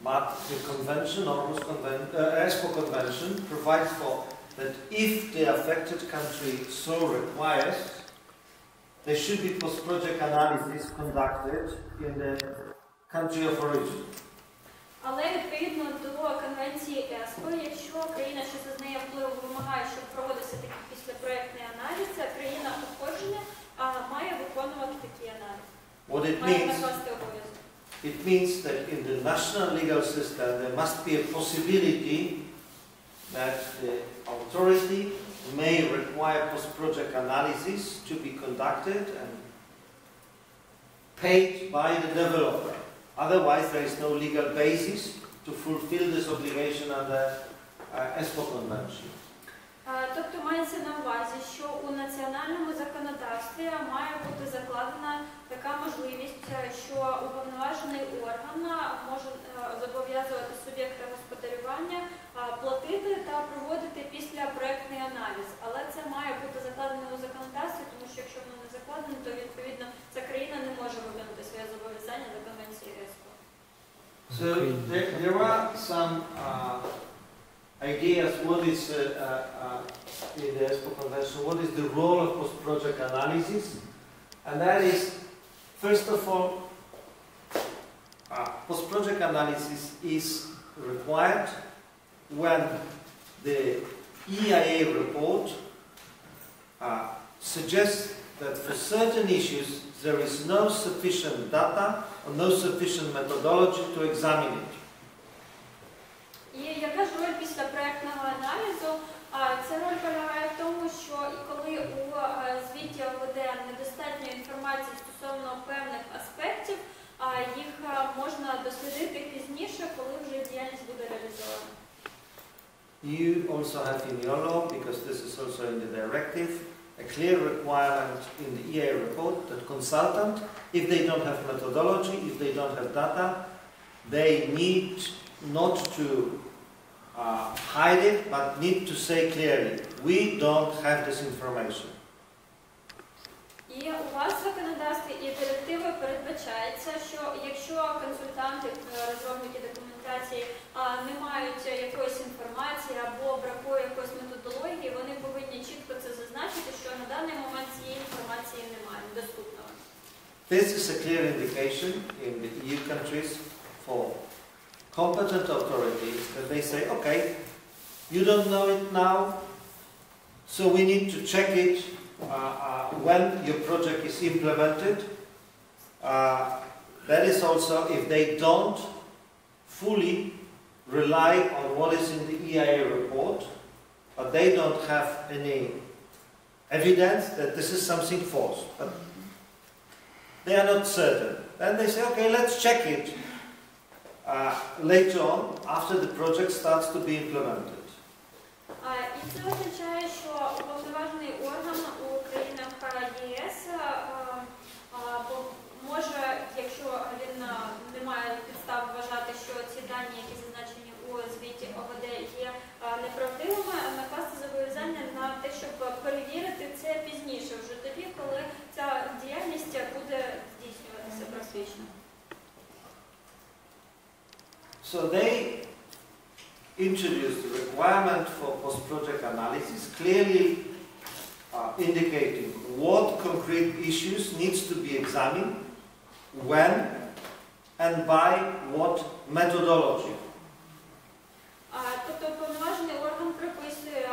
But the convention, ESPO convention, provides for that if the affected country so requires, there should be post-project analysis conducted in the country of origin. Але відповідно до конвенції ЕСПО, якщо країна, що зазнає впливу, вимагає, щоб проводився такий післяпроектний аналіз, ця країна походження має виконувати такий аналіз. What it means, it means that in the national legal system there must be a possibility that the authority may require post-project analysis to be conducted and paid by the developer. Otherwise, there is no legal basis to fulfill this obligation under ESPO Convention. Тобто мається на увазі, що у національному законодавстві має бути закладена така можливість, що уповноважений орган може зобов'язувати суб'єкта господарювання платити та проводити післяпроектний аналіз. Але це має бути закладено у законодавстві, тому що якщо воно не закладено, то відповідно ця країна не може виконати своє зобов'язання за конвенцією ЕСПО. So there are some ideas what is in the ESPO Convention, what is the role of post-project analysis, and that is, first of all, post-project analysis is required when the EIA report suggests that for certain issues there is no sufficient data or no sufficient methodology to examine it. І яка ж роль післяпроектного аналізу? Ця роль полягає в тому, що і коли у звіті ОВД недостатньо інформації стосовно певних аспектів, їх можна дослідити пізніше, коли вже діяльність буде реалізована. You also have in your law, because this is also in the directive, a clear requirement in the EIA report that consultant, if they don't have methodology, if they don't have data, they need not to hide it, but need to say clearly, we don't have this information. І у вас в законодавстві і директивою передбачається, що якщо консультанти, розробники документації не мають якоїсь інформації або бракує якоїсь методології, вони повинні чітко це зазначити, що на даний момент цієї інформації немає, недоступної. This is a clear indication in the EU countries for competent authorities that they say, okay, you don't know it now, so we need to check it when your project is implemented. That is also if they don't fully rely on what is in the EIA report, but they don't have any evidence that this is something false. But they are not certain. Then they say, okay, let's check it later on, after the project starts to be implemented. І це означає, що уповноважений орган у країнах ЄС може, якщо він не має підстав вважати, що ці дані, які зазначені у звіті ОВД, є неправдивими, накласти зобов'язання на те, щоб перевірити це пізніше, вже тоді, коли ця діяльність буде здійснюватися просвічно. So they introduced the requirement for post-project analysis, clearly indicating what concrete issues needs to be examined, when, and by what methodology. Тобто уповноважений орган приписує,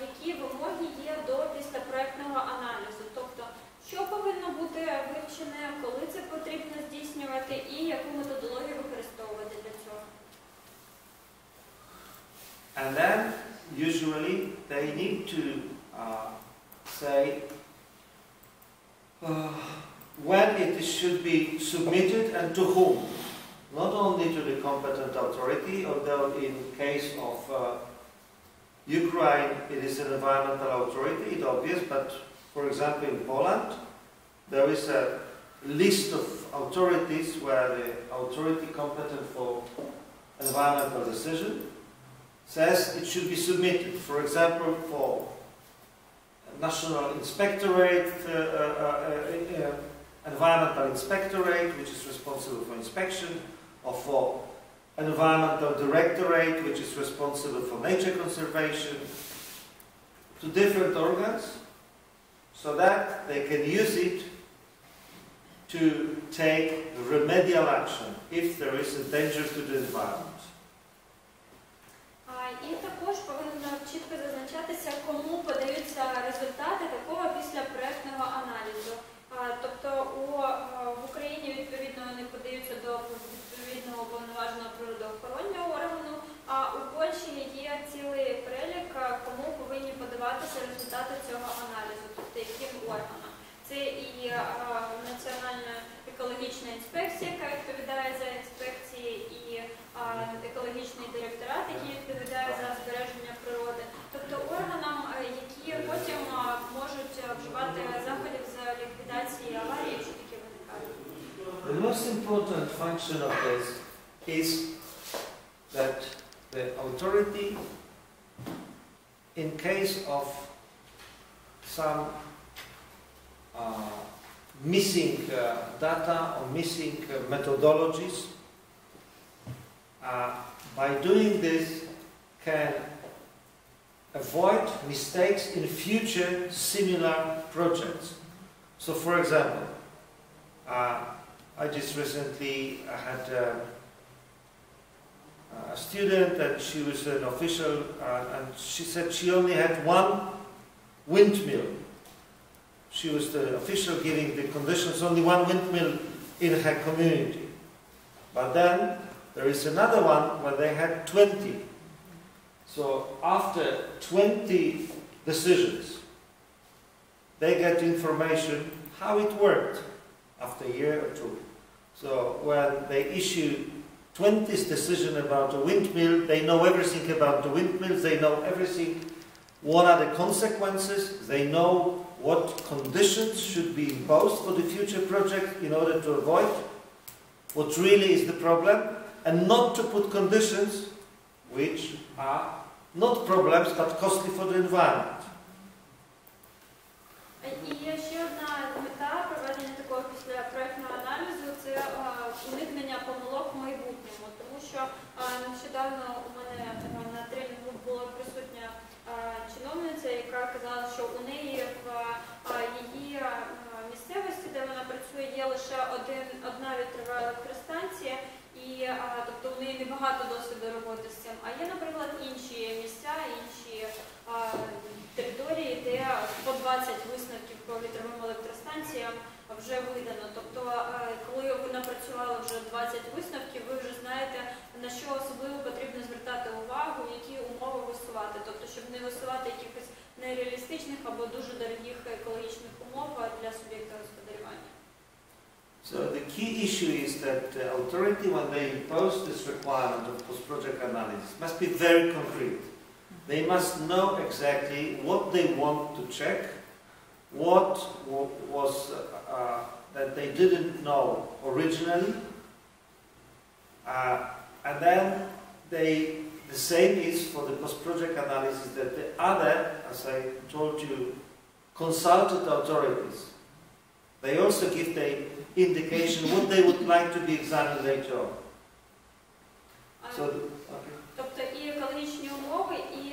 які вимоги є до післяпроектного аналізу. Тобто, що повинно бути вивчене, коли це потрібно здійснювати і яку методологію використовувати для цього. And then, usually, they need to say when it should be submitted and to whom. Not only to the competent authority, although in case of Ukraine it is an environmental authority, it's obvious, but for example in Poland there is a list of authorities where the authority competent for environmental decision says it should be submitted, for example, for National Inspectorate, Environmental Inspectorate, which is responsible for inspection, or for environmental directorate, which is responsible for nature conservation, to different organs, so that they can use it to take remedial action if there is a danger to the environment. І також повинно чітко зазначатися, кому подаються результати такого післяпроектного аналізу. Тобто в Україні відповідно вони подаються до відповідного уповноваженого природоохоронного органу, а у Польщі є цілий перелік, кому повинні подаватися результати цього аналізу, тобто яким органам. Це і Національна екологічна інспекція, яка відповідає за інспекції, і екологічний директорат, який відповідає за збереження природи. Тобто органам, які потім можуть вживати заходів з ліквідації аварії, якщо такі виникають. The most important function of this is that the authority, in case of some missing data or missing methodologies, by doing this can avoid mistakes in future similar projects. So for example, I just recently had a student, and she was an official, and she said she only had one windmill. She was the official giving the conditions, only one windmill in her community. But then there is another one where they had 20. So after 20 decisions, they get information how it worked after a year or two. So when they issue 20th decision about a windmill, they know everything about the windmills, they know everything, what are the consequences, they know what conditions should be imposed for the future project in order to avoid what really is the problem, and not to put conditions which are not problems but costly for the environment. І є ще одна мета проведення такого післяпроектного аналізу – це уникнення помилок в майбутньому. Тому що нещодавно у мене на тренінгу була присутня чиновниця, яка казала, що у неї в її місцевості, де вона працює, є лише одна вітрова електростанція, і тобто у неї небагато досвіду роботи з цим. А є, наприклад, інші місця, інші території, де по 20 висновків по вітровим електростанціям вже видано. Тобто, коли ви напрацювали вже 20 висновків, ви вже знаєте, на що особливо потрібно звертати увагу, які умови висувати. Тобто, щоб не висувати якихось нереалістичних або дуже дорогих екологічних умов для суб'єкта господарювання. So the key issue is that the authority, when they impose this requirement of post-project analysis, must be very concrete. They must know exactly what they want to check, what was that they didn't know originally, and then the same is for the post-project analysis, that the other, as I told you, consulted authorities. They also give the indication what they would like to be examined later on. So, okay. Тобто і екологічні умови, і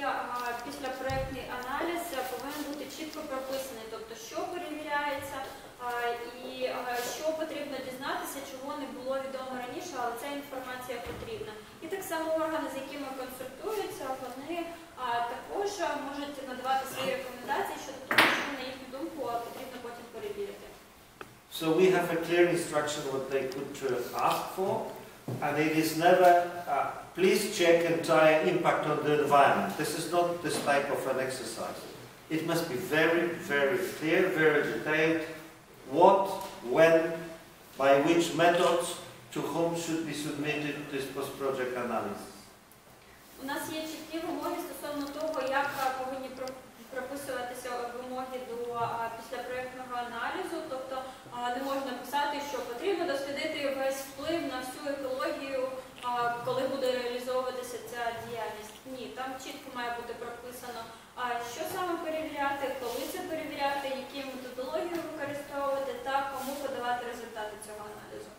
післяпроектний аналіз повинен бути чітко прописаний. Тобто, що перевіряється, і що потрібно дізнатися, чого не було відомо раніше, але ця інформація потрібна. І так само органи, з якими консультуються, вони також можуть надавати свої рекомендації щодо того, що, на їхню думку, потрібно потім перевірити. So we have a clear instruction what they could ask for, and it is never, please check entire impact on the environment. This is not this type of an exercise. It must be very, very clear, very detailed, what, when, by which methods, to whom should be submitted this post-project analysis. У нас є чіткі вимоги стосовно того, як повинні прописуватися вимоги до післяпроектного аналізу, тобто не можна писати, що потрібно дослідити весь вплив на всю екологію, коли буде реалізовуватися ця діяльність. Ні, там чітко має бути прописано, що саме перевіряти, коли це перевіряти, які методології використовувати та кому подавати результати цього аналізу.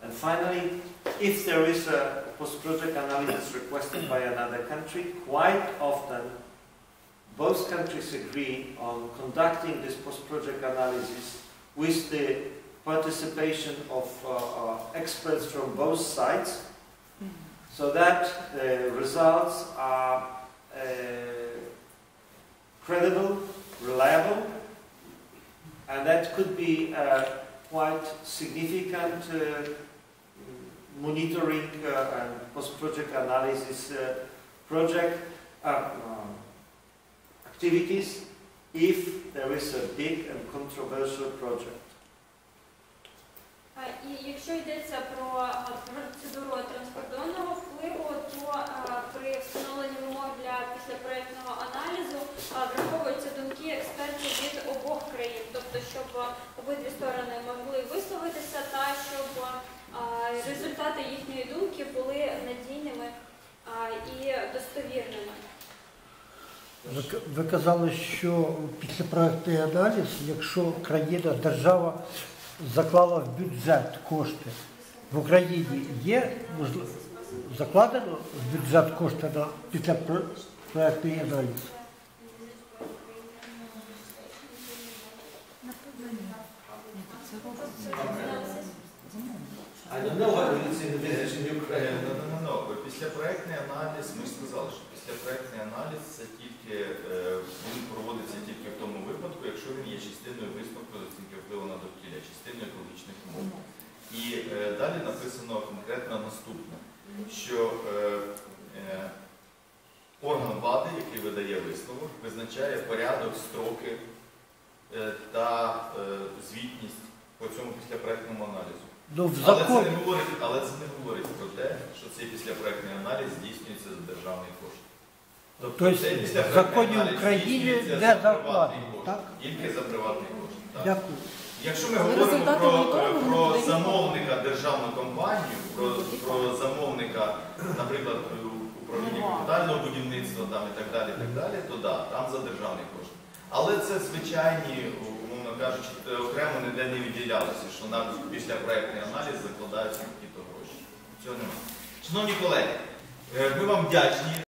And finally, if there is a post-project analysis requested by another country, quite often both countries agree on conducting this post-project analysis with the participation of experts from both sides, so that the results are credible, reliable, and that could be quite significant monitoring and post-project analysis activities if there is a big and controversial project. І якщо йдеться про процедуру транскордонного впливу, то при встановленні вимог для післяпроектного аналізу враховуються думки експертів від обох країн, тобто щоб обидві сторони могли висловитися та щоб результати їхньої думки були надійними і достовірними. Ви казали, що післяпроектний аналіз, якщо країна, держава заклала в бюджет кошти, в Україні є закладено в бюджет кошти на післяпроектний аналіз? I don't know what it's in the village in Ukraine. Післяпроектний аналіз, ми ж сказали, що післяпроектний аналіз це тільки, він проводиться тільки в тому випадку, якщо він є частиною висновку з оцінки впливу на довкілля, частиною екологічних умов. І далі написано конкретно наступне, що орган влади, який видає висновок, визначає порядок, строки та звітність по цьому післяпроектному аналізу. Але це не говорить про те, що цей післяпроектний аналіз здійснюється за державний кошт. Тобто в законі України не закладено, так? Тільки за приватний кошт. Дякую. Якщо ми говоримо про замовника державну компанію, про замовника, наприклад, управління капітального будівництва і так далі, то да, там за державний кошт. Але це звичайні, умовно кажучи, окремо ніде не відділялося, що навіть післяпроектний аналіз закладаються такі-то гроші. Цього немає. Шановні колеги, ми вам вдячні.